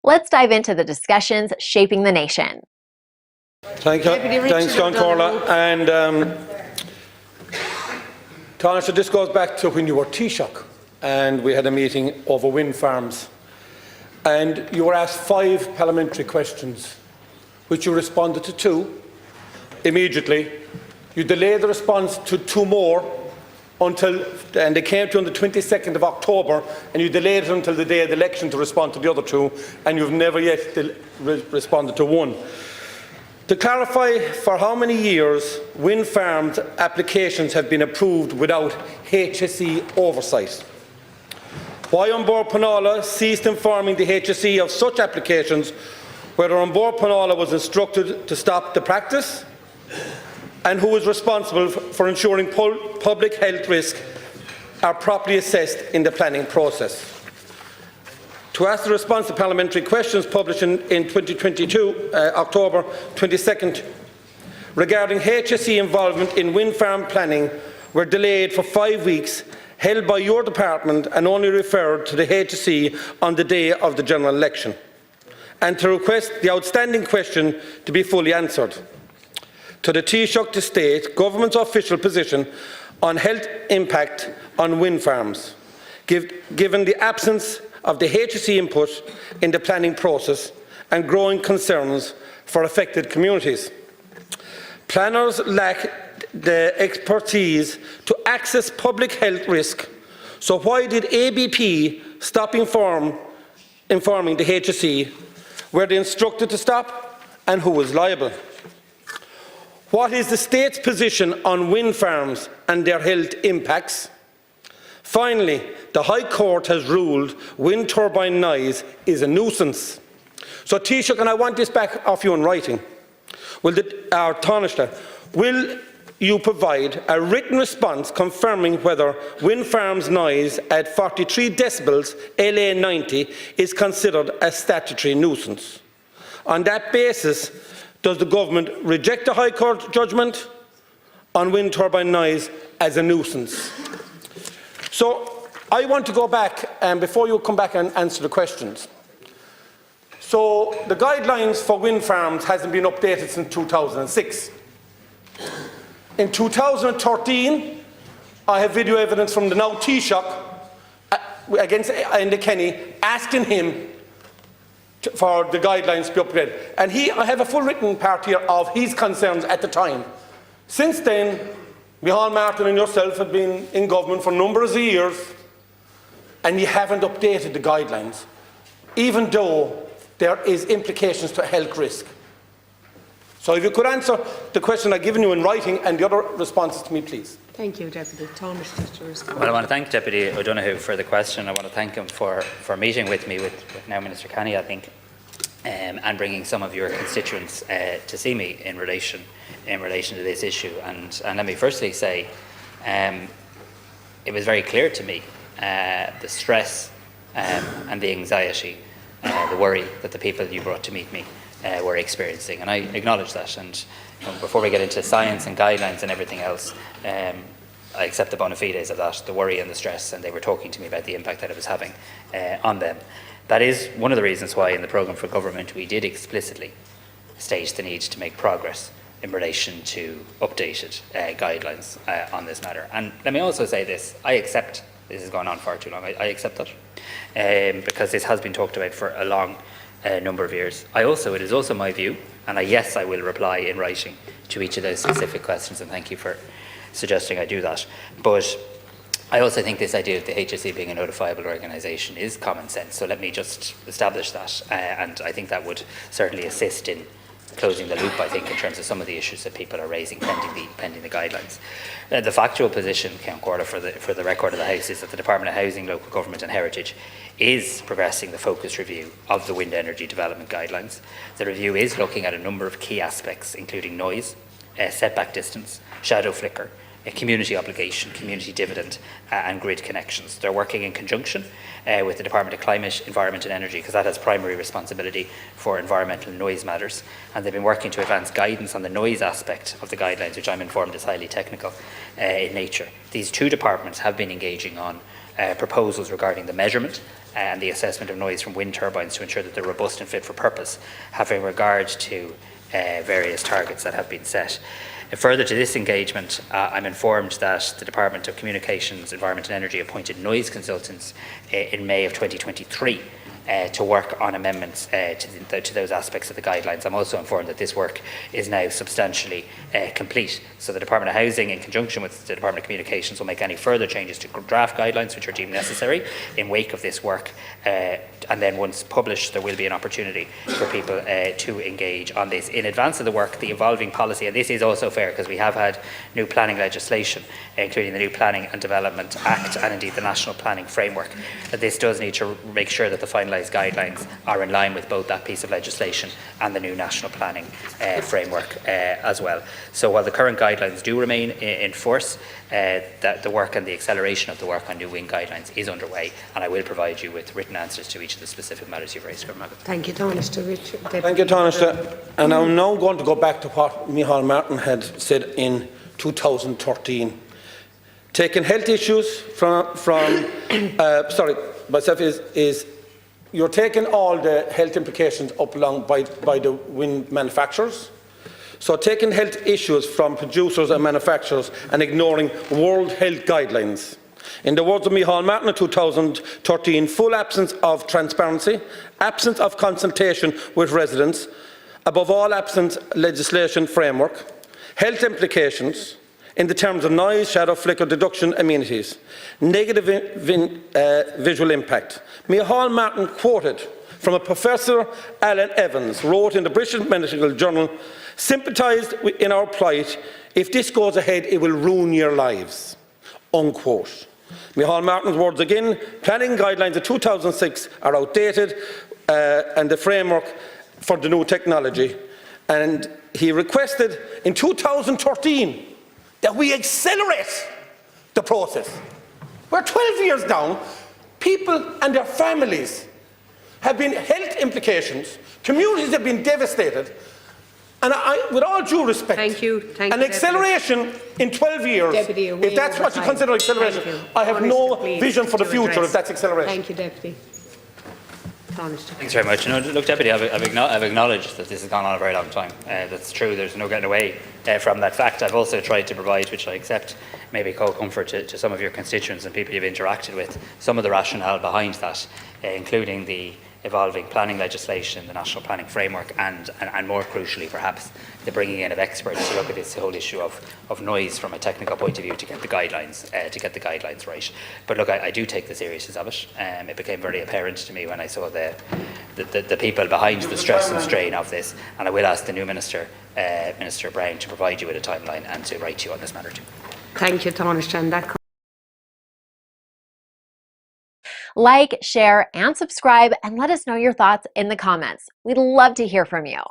Let's dive into the discussions shaping the nation. Thanks, John Corla. And Taoiseach, this goes back to when you were Taoiseach and we had a meeting over wind farms. And you were asked 5 parliamentary questions, which you responded to 2 immediately. You delayed the response to 2 more and they came to you on the 22nd of October, and you delayed it until the day of the election to respond to the other 2, and you've never yet responded to 1. To clarify, for how many years wind farms applications have been approved without HSE oversight? Why An Bord Pleanála ceased informing the HSE of such applications, whether An Bord Pleanála was instructed to stop the practice, and who is responsible for ensuring public health risks are properly assessed in the planning process. To ask the response to parliamentary questions published in 2022, October 22nd, regarding HSE involvement in wind farm planning were delayed for 5 weeks, held by your department and only referred to the HSE on the day of the general election, and to request the outstanding question to be fully answered. To the Taoiseach to state government's official position on health impact on wind farms, given the absence of the HSE input in the planning process and growing concerns for affected communities. Planners lack the expertise to access public health risk, so why did ABP stop informing the HSE? Were they instructed to stop, and who was liable? What is the state's position on wind farms and their health impacts? Finally, the High Court has ruled wind turbine noise is a nuisance. So, Taoiseach, and I want this back off you in writing, Taoiseach, will you provide a written response confirming whether wind farms noise at 43 decibels LA 90 is considered a statutory nuisance? On that basis, does the government reject the High Court judgment on wind turbine noise as a nuisance? So I want to go back, before you come back and answer the questions. So the guidelines for wind farms hasn't been updated since 2006. In 2013, I have video evidence from the now Taoiseach against Enda Kenny asking him for the guidelines to be upgraded. And I have a full written part here of his concerns at the time. Since then, Micheál Martin and yourself have been in government for numbers of years, and you haven't updated the guidelines, even though there is implications to health risk. So if you could answer the question I've given you in writing and the other responses to me, please. Thank you, Deputy. Taoiseach to respond. Well, I want to thank Deputy O'Donoghue for the question. I want to thank him for meeting with me, with now Minister Kenny, I think, and bringing some of your constituents to see me in relation to this issue. And let me firstly say, it was very clear to me the stress and the anxiety, the worry that the people you brought to meet me were experiencing, and I acknowledge that. And before we get into science and guidelines and everything else, I accept the bona fides of that, the worry and the stress, and they were talking to me about the impact that it was having on them. That is one of the reasons why in the programme for government we did explicitly state the need to make progress in relation to updated guidelines on this matter. And let me also say this, I accept this has gone on far too long. I accept that because this has been talked about for a long number of years. It is also my view, and yes, I will reply in writing to each of those specific questions, and thank you for suggesting I do that. But I also think this idea of the HSE being a notifiable organisation is common sense. So let me just establish that, and I think that would certainly assist in closing the loop, I think, in terms of some of the issues that people are raising pending the guidelines. The factual position, Count Corla, for the record of the House, is that the Department of Housing, Local Government and Heritage is progressing the focus review of the wind energy development guidelines. The review is looking at a number of key aspects, including noise, setback distance, shadow flicker, community obligation, community dividend and grid connections. They're working in conjunction with the Department of Climate, Environment and Energy, because that has primary responsibility for environmental noise matters, and they've been working to advance guidance on the noise aspect of the guidelines, which I'm informed is highly technical in nature. These two departments have been engaging on proposals regarding the measurement and the assessment of noise from wind turbines to ensure that they're robust and fit for purpose, having regard to various targets that have been set. Further to this engagement, I'm informed that the Department of Communications, Environment and Energy appointed noise consultants in May of 2023 to work on amendments to those aspects of the guidelines. I'm also informed that this work is now substantially complete. So the Department of Housing, in conjunction with the Department of Communications, will make any further changes to draft guidelines which are deemed necessary in wake of this work. And then once published, there will be an opportunity for people to engage on this. In advance of the work, the evolving policy, and this is also fair because we have had new planning legislation, including the new Planning and Development Act and indeed the National Planning Framework. This does need to make sure that the finalised guidelines are in line with both that piece of legislation and the new National Planning Framework as well. So while the current guidelines do remain in force, that the work and the acceleration of the work on new wind guidelines is underway, and I will provide you with written answers to each of the specific matters you've raised. Thank you, Tánaiste. Richard. Thank you, Tánaiste. And I'm now going to go back to what Micheál Martin had said in 2013. Taking health issues is you're taking all the health implications up along by the wind manufacturers. So taking health issues from producers and manufacturers and ignoring World Health Guidelines. In the words of Micheál Martin in 2013, full absence of transparency, absence of consultation with residents, above all absence legislation framework, health implications in the terms of noise, shadow, flicker, deduction, amenities, negative visual impact. Micheál Martin quoted from a Professor Alan Evans, wrote in the British Medical Journal, "Sympathised in our plight. If this goes ahead, it will ruin your lives." Unquote. Micheál Martin's words again, planning guidelines of 2006 are outdated and the framework for the new technology. And he requested in 2013 that we accelerate the process. We're 12 years down. People and their families have been health implications. Communities have been devastated. And with all due respect, an acceleration in 12 years, Deputy, if that's what you consider acceleration, I have no vision for the future if that's acceleration. Thank you, Deputy. Tánaiste. Thanks very much. Look, Deputy, I've acknowledged that this has gone on a very long time. That's true. There's no getting away from that fact. I've also tried to provide, which I accept, maybe comfort to some of your constituents and people you've interacted with, some of the rationale behind that, including the evolving planning legislation, the National Planning Framework, and more crucially, perhaps, the bringing in of experts to look at this whole issue of noise from a technical point of view to get the guidelines right. But look, I do take the seriousness of it. It became very apparent to me when I saw the people behind the stress and strain of this, and I will ask the new Minister, Minister Brown, to provide you with a timeline and to write to you on this matter too. Thank you, Tánaiste. And that Like, share, and subscribe, and let us know your thoughts in the comments. We'd love to hear from you.